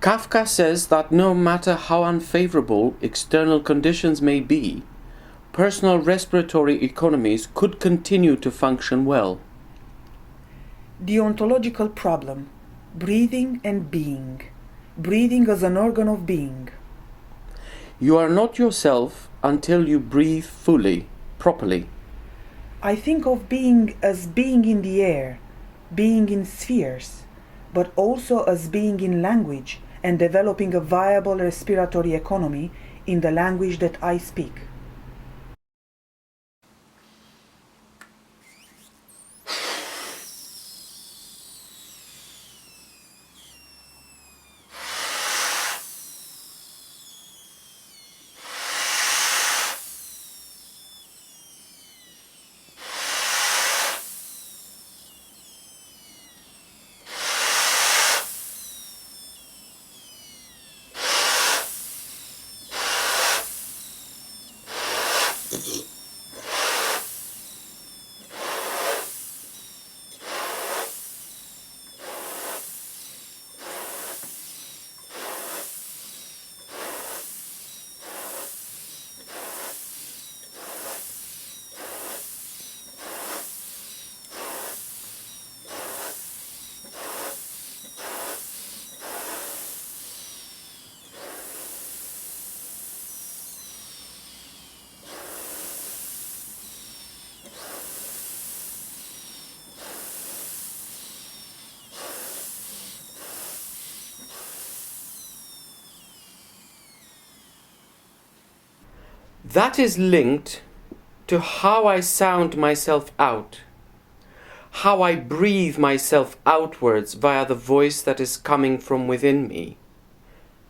Kafka says that no matter how unfavorable external conditions may be, personal respiratory economies could continue to function well. The ontological problem, breathing and being. Breathing as an organ of being. You are not yourself until you breathe fully, properly. I think of being as being in the air, being in spheres, but also as being in language and developing a viable respiratory economy in the language that I speak. That is linked to how I sound myself out, how I breathe myself outwards via the voice that is coming from within me,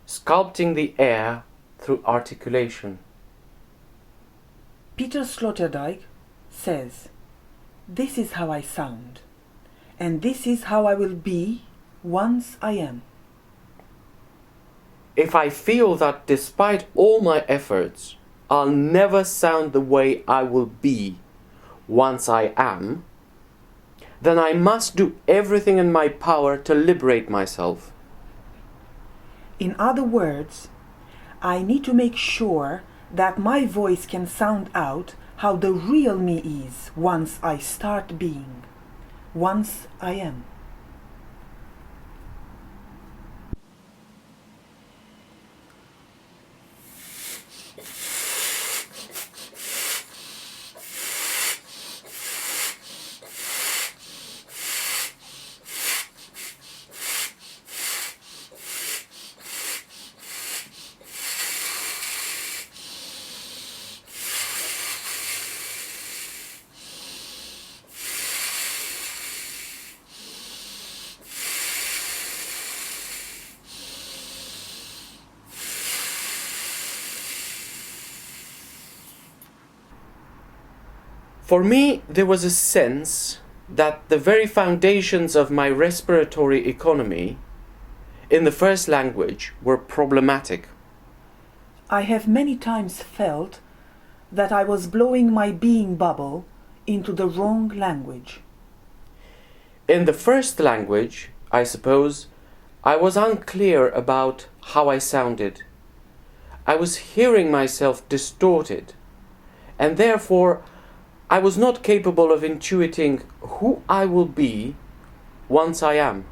sculpting the air through articulation. Peter Sloterdijk says, "This is how I sound, and this is how I will be once I am." If I feel that despite all my efforts, I'll never sound the way I will be once I am, then I must do everything in my power to liberate myself. In other words, I need to make sure that my voice can sound out how the real me is once I start being, once I am. For me, there was a sense that the very foundations of my respiratory economy in the first language were problematic. I have many times felt that I was blowing my being bubble into the wrong language. In the first language, I suppose, I was unclear about how I sounded. I was hearing myself distorted, and therefore I was not capable of intuiting who I will be once I am.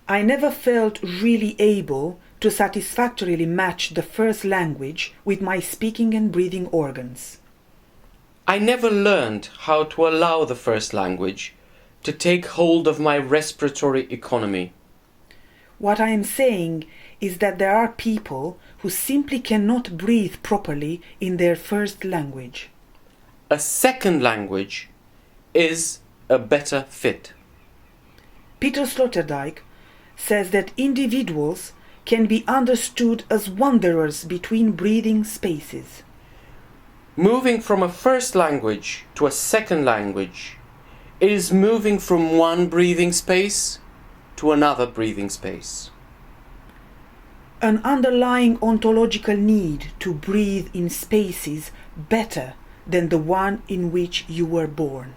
I never felt really able to satisfactorily match the first language with my speaking and breathing organs. I never learned how to allow the first language to take hold of my respiratory economy. What I am saying is that there are people who simply cannot breathe properly in their first language. a second language is a better fit. Peter Sloterdijk says that individuals can be understood as wanderers between breathing spaces. Moving from a first language to a second language is moving from one breathing space to another breathing space. An underlying ontological need to breathe in spaces better than the one in which you were born.